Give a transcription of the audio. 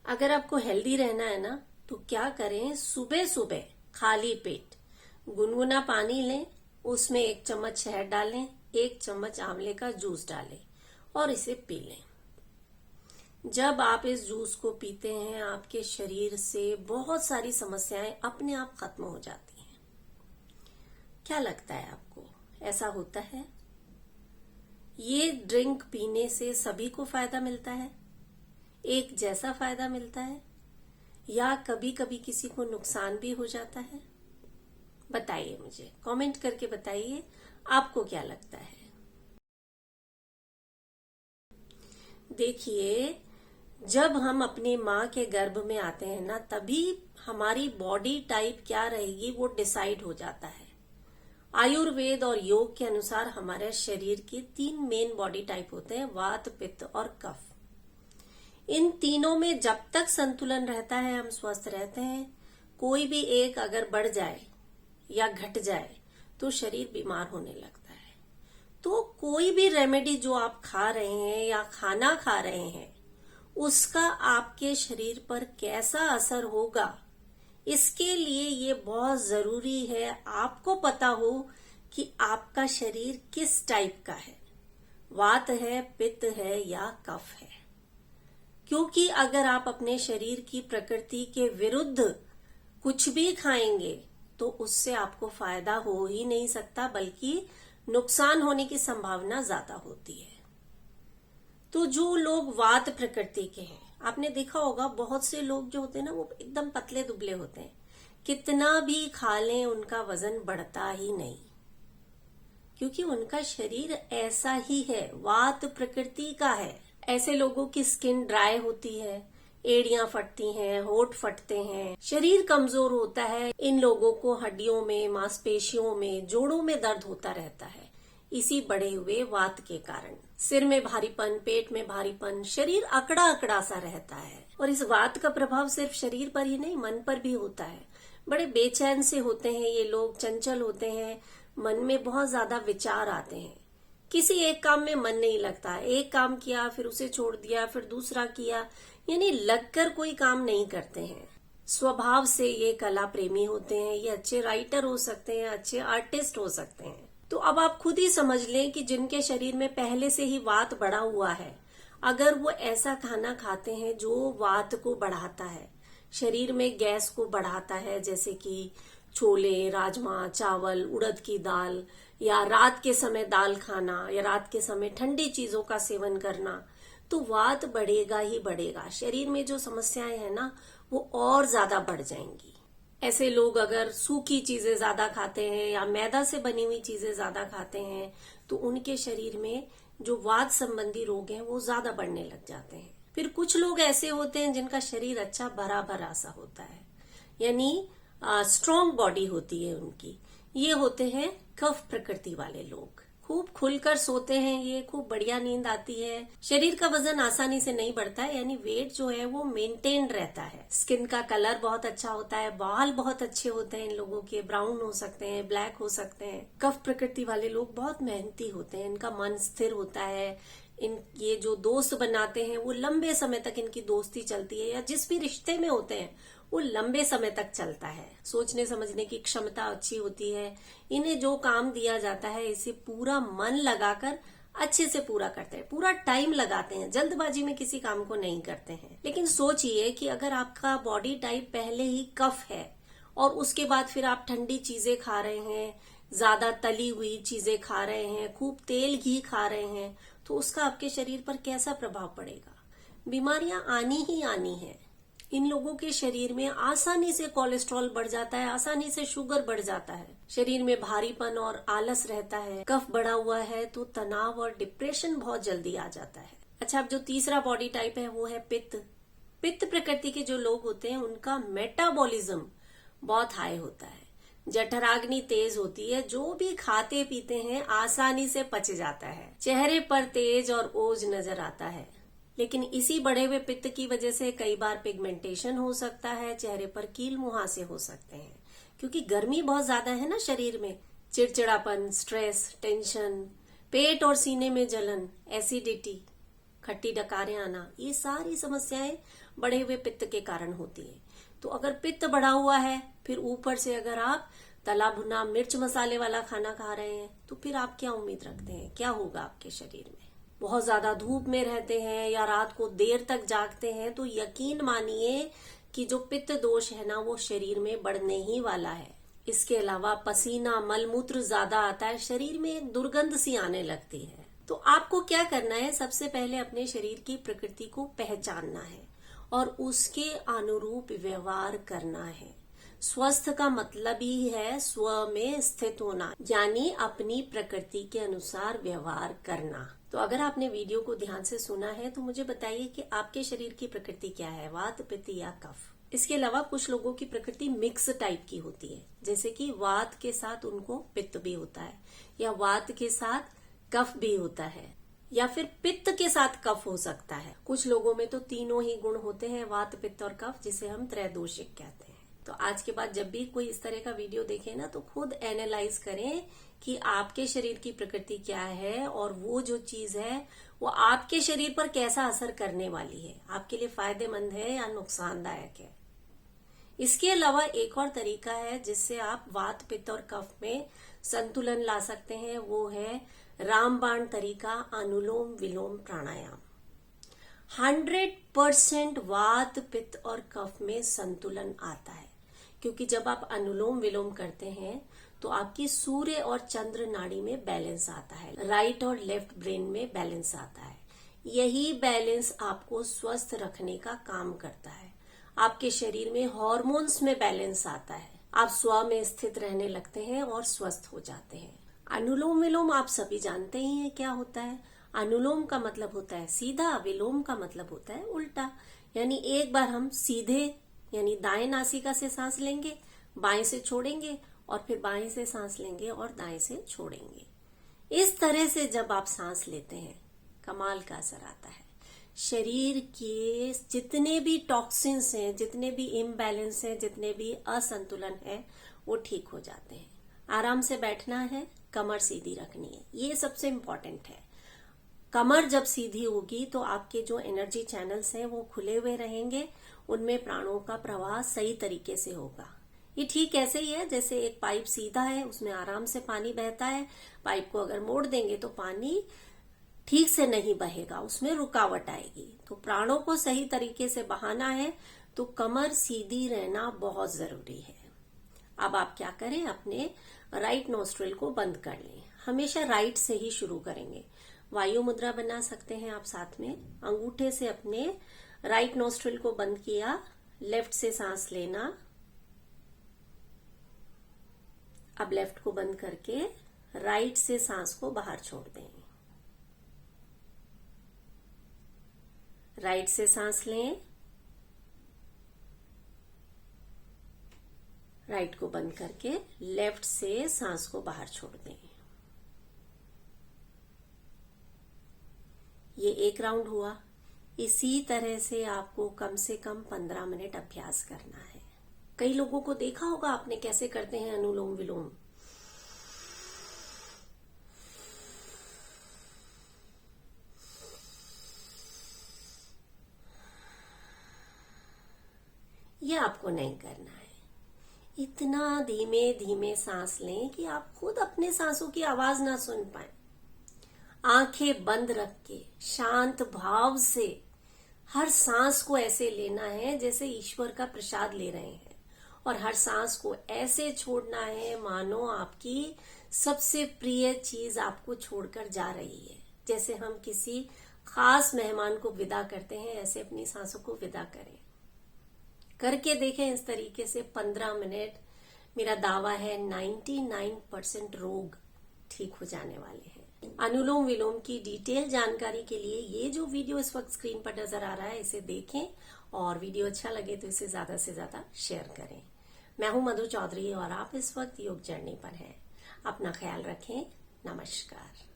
अगर आपको हेल्दी रहना है ना तो क्या करें, सुबह सुबह खाली पेट गुनगुना पानी लें, उसमें 1 चम्मच शहद डालें, 1 चम्मच आंवले का जूस डालें और इसे पी लें। जब आप इस जूस को पीते हैं आपके शरीर से बहुत सारी समस्याएं अपने आप खत्म हो जाती हैं। क्या लगता है आपको, ऐसा होता है? ये ड्रिंक पीने से सभी को फायदा मिलता है? एक जैसा फायदा मिलता है या कभी कभी किसी को नुकसान भी हो जाता है? बताइए, मुझे कमेंट करके बताइए आपको क्या लगता है। देखिए, जब हम अपनी माँ के गर्भ में आते हैं ना, तभी हमारी बॉडी टाइप क्या रहेगी वो डिसाइड हो जाता है। आयुर्वेद और योग के अनुसार हमारे शरीर के 3 मेन बॉडी टाइप होते हैं, वात, पित्त और कफ। इन तीनों में जब तक संतुलन रहता है हम स्वस्थ रहते हैं। कोई भी एक अगर बढ़ जाए या घट जाए तो शरीर बीमार होने लगता है। तो कोई भी रेमेडी जो आप खा रहे हैं या खाना खा रहे हैं उसका आपके शरीर पर कैसा असर होगा, इसके लिए ये बहुत जरूरी है आपको पता हो कि आपका शरीर किस टाइप का है, वात है, पित्त है या कफ है। क्योंकि अगर आप अपने शरीर की प्रकृति के विरुद्ध कुछ भी खाएंगे तो उससे आपको फायदा हो ही नहीं सकता, बल्कि नुकसान होने की संभावना ज्यादा होती है। तो जो लोग वात प्रकृति के हैं, आपने देखा होगा बहुत से लोग जो होते हैं ना वो एकदम पतले दुबले होते हैं, कितना भी खा लें उनका वजन बढ़ता ही नहीं, क्योंकि उनका शरीर ऐसा ही है, वात प्रकृति का है। ऐसे लोगों की स्किन ड्राई होती है, एड़ियां फटती हैं, होठ फटते हैं, शरीर कमजोर होता है। इन लोगों को हड्डियों में, मांसपेशियों में, जोड़ों में दर्द होता रहता है, इसी बढ़े हुए वात के कारण। सिर में भारीपन, पेट में भारीपन, शरीर अकड़ा अकड़ा सा रहता है। और इस वात का प्रभाव सिर्फ शरीर पर ही नहीं, मन पर भी होता है। बड़े बेचैन से होते हैं ये लोग, चंचल होते हैं, मन में बहुत ज्यादा विचार आते हैं, किसी एक काम में मन नहीं लगता। एक काम किया फिर उसे छोड़ दिया, फिर दूसरा किया, यानी लगकर कोई काम नहीं करते हैं। स्वभाव से ये कला प्रेमी होते हैं, ये अच्छे राइटर हो सकते हैं, अच्छे आर्टिस्ट हो सकते हैं। तो अब आप खुद ही समझ लें कि जिनके शरीर में पहले से ही वात बढ़ा हुआ है, अगर वो ऐसा खाना खाते हैं जो वात को बढ़ाता है, शरीर में गैस को बढ़ाता है, जैसे कि छोले, राजमा, चावल, उड़द की दाल, या रात के समय दाल खाना, या रात के समय ठंडी चीजों का सेवन करना, तो वात बढ़ेगा ही बढ़ेगा। शरीर में जो समस्याएं हैं ना वो और ज्यादा बढ़ जाएंगी। ऐसे लोग अगर सूखी चीजें ज्यादा खाते हैं या मैदा से बनी हुई चीजें ज्यादा खाते हैं तो उनके शरीर में जो वात संबंधी रोग हैं वो ज्यादा बढ़ने लग जाते हैं। फिर कुछ लोग ऐसे होते हैं जिनका शरीर अच्छा भरा भरा सा होता है, यानी स्ट्रॉन्ग बॉडी होती है उनकी। ये होते हैं कफ प्रकृति वाले लोग। खूब खुलकर सोते हैं ये, खूब बढ़िया नींद आती है, शरीर का वजन आसानी से नहीं बढ़ता है, यानी वेट जो है वो मेंटेन रहता है। स्किन का कलर बहुत अच्छा होता है, बाल बहुत अच्छे होते हैं इन लोगों के, ब्राउन हो सकते हैं, ब्लैक हो सकते हैं। कफ प्रकृति वाले लोग बहुत मेहनती होते हैं, इनका मन स्थिर होता है। ये जो दोस्त बनाते हैं वो लंबे समय तक इनकी दोस्ती चलती है, या जिस भी रिश्ते में होते हैं वो लंबे समय तक चलता है। सोचने समझने की क्षमता अच्छी होती है। इन्हें जो काम दिया जाता है इसे पूरा मन लगाकर अच्छे से पूरा करते हैं, पूरा टाइम लगाते हैं, जल्दबाजी में किसी काम को नहीं करते हैं। लेकिन सोचिए कि अगर आपका बॉडी टाइप पहले ही कफ है और उसके बाद फिर आप ठंडी चीजें खा रहे हैं, ज्यादा तली हुई चीजें खा रहे हैं, खूब तेल घी खा रहे हैं, तो उसका आपके शरीर पर कैसा प्रभाव पड़ेगा? बीमारियां आनी ही आनी है। इन लोगों के शरीर में आसानी से कोलेस्ट्रॉल बढ़ जाता है, आसानी से शुगर बढ़ जाता है, शरीर में भारीपन और आलस रहता है। कफ बढ़ा हुआ है तो तनाव और डिप्रेशन बहुत जल्दी आ जाता है। अच्छा, अब जो तीसरा बॉडी टाइप है वो है पित्त। पित्त प्रकृति के जो लोग होते हैं उनका मेटाबॉलिज्म बहुत हाई होता है, जठराग्नि तेज होती है, जो भी खाते पीते हैं आसानी से पच जाता है, चेहरे पर तेज और ओज नजर आता है। लेकिन इसी बढ़े हुए पित्त की वजह से कई बार पिगमेंटेशन हो सकता है, चेहरे पर कील मुहासे हो सकते हैं, क्योंकि गर्मी बहुत ज्यादा है ना शरीर में। चिड़चिड़ापन, स्ट्रेस, टेंशन, पेट और सीने में जलन, एसिडिटी, खट्टी डकारें आना, ये सारी समस्याएं बढ़े हुए पित्त के कारण होती है। तो अगर पित्त बढ़ा हुआ है, फिर ऊपर से अगर आप तला भुना मिर्च मसाले वाला खाना खा रहे हैं, तो फिर आप क्या उम्मीद रखते हैं, क्या होगा आपके शरीर में? बहुत ज्यादा धूप में रहते हैं या रात को देर तक जागते हैं, तो यकीन मानिए कि जो पित्त दोष है ना, वो शरीर में बढ़ने ही वाला है। इसके अलावा पसीना, मलमूत्र ज्यादा आता है, शरीर में एक दुर्गंध सी आने लगती है। तो आपको क्या करना है, सबसे पहले अपने शरीर की प्रकृति को पहचानना है और उसके अनुरूप व्यवहार करना है। स्वस्थ का मतलब ही है स्व में स्थित होना, यानी अपनी प्रकृति के अनुसार व्यवहार करना। तो अगर आपने वीडियो को ध्यान से सुना है तो मुझे बताइए कि आपके शरीर की प्रकृति क्या है, वात, पित्त या कफ। इसके अलावा कुछ लोगों की प्रकृति मिक्स टाइप की होती है, जैसे कि वात के साथ उनको पित्त भी होता है, या वात के साथ कफ भी होता है, या फिर पित्त के साथ कफ हो सकता है। कुछ लोगों में तो तीनों ही गुण होते हैं, वात, पित्त और कफ, जिसे हम त्रैदोषिक कहते हैं। तो आज के बाद जब भी कोई इस तरह का वीडियो देखे ना, तो खुद एनालाइज करें कि आपके शरीर की प्रकृति क्या है और वो जो चीज है वो आपके शरीर पर कैसा असर करने वाली है, आपके लिए फायदेमंद है या नुकसानदायक है। इसके अलावा एक और तरीका है जिससे आप वात, पित्त और कफ में संतुलन ला सकते हैं, वो है रामबाण तरीका, अनुलोम विलोम प्राणायाम। 100% वात, पित्त और कफ में संतुलन आता है, क्योंकि जब आप अनुलोम विलोम करते हैं तो आपकी सूर्य और चंद्र नाड़ी में बैलेंस आता है, राइट और लेफ्ट ब्रेन में बैलेंस आता है। यही बैलेंस आपको स्वस्थ रखने का काम करता है। आपके शरीर में हार्मोन्स में बैलेंस आता है, आप स्व में स्थित रहने लगते हैं और स्वस्थ हो जाते हैं। अनुलोम विलोम आप सभी जानते ही हैं क्या होता है। अनुलोम का मतलब होता है सीधा, विलोम का मतलब होता है उल्टा। यानी एक बार हम सीधे यानी दाएं नासिका से सांस लेंगे, बाएं से छोड़ेंगे, और फिर बाएं से सांस लेंगे और दाएं से छोड़ेंगे। इस तरह से जब आप सांस लेते हैं, कमाल का असर आता है। शरीर के जितने भी टॉक्सिन्स हैं, जितने भी इम्बैलेंस हैं, जितने भी असंतुलन है, वो ठीक हो जाते हैं। आराम से बैठना है, कमर सीधी रखनी है, ये सबसे इम्पोर्टेंट है। कमर जब सीधी होगी तो आपके जो एनर्जी चैनल्स हैं वो खुले हुए रहेंगे, उनमें प्राणों का प्रवाह सही तरीके से होगा। ये ठीक ऐसे ही है जैसे एक पाइप सीधा है, उसमें आराम से पानी बहता है। पाइप को अगर मोड़ देंगे तो पानी ठीक से नहीं बहेगा, उसमें रुकावट आएगी। तो प्राणों को सही तरीके से बहाना है तो कमर सीधी रहना बहुत जरूरी है। अब आप क्या करें, अपने राइट नोस्ट्रिल को बंद कर लें। हमेशा राइट से ही शुरू करेंगे। वायु मुद्रा बना सकते हैं आप साथ में। अंगूठे से अपने राइट नोस्ट्रिल को बंद किया, लेफ्ट से सांस लेना। अब लेफ्ट को बंद करके राइट से सांस को बाहर छोड़ दें। राइट से सांस लें, राइट को बंद करके लेफ्ट से सांस को बाहर छोड़ दें। ये एक राउंड हुआ। इसी तरह से आपको कम से कम 15 मिनट अभ्यास करना है। कई लोगों को देखा होगा आपने कैसे करते हैं अनुलोम विलोम। ये आपको नहीं करना है। इतना धीमे धीमे सांस लें कि आप खुद अपने सांसों की आवाज ना सुन पाए। आंखें बंद रख के शांत भाव से हर सांस को ऐसे लेना है जैसे ईश्वर का प्रसाद ले रहे हैं, और हर सांस को ऐसे छोड़ना है मानो आपकी सबसे प्रिय चीज आपको छोड़कर जा रही है। जैसे हम किसी खास मेहमान को विदा करते हैं, ऐसे अपनी सांसों को विदा करें। करके देखें इस तरीके से 15 मिनट। मेरा दावा है 99% रोग ठीक हो जाने वाले हैं। अनुलोम विलोम की डिटेल जानकारी के लिए ये जो वीडियो इस वक्त स्क्रीन पर नजर आ रहा है, इसे देखें, और वीडियो अच्छा लगे तो इसे ज्यादा से ज्यादा शेयर करें। मैं हूं मधु चौधरी और आप इस वक्त योग जर्नी पर हैं। अपना ख्याल रखें। नमस्कार।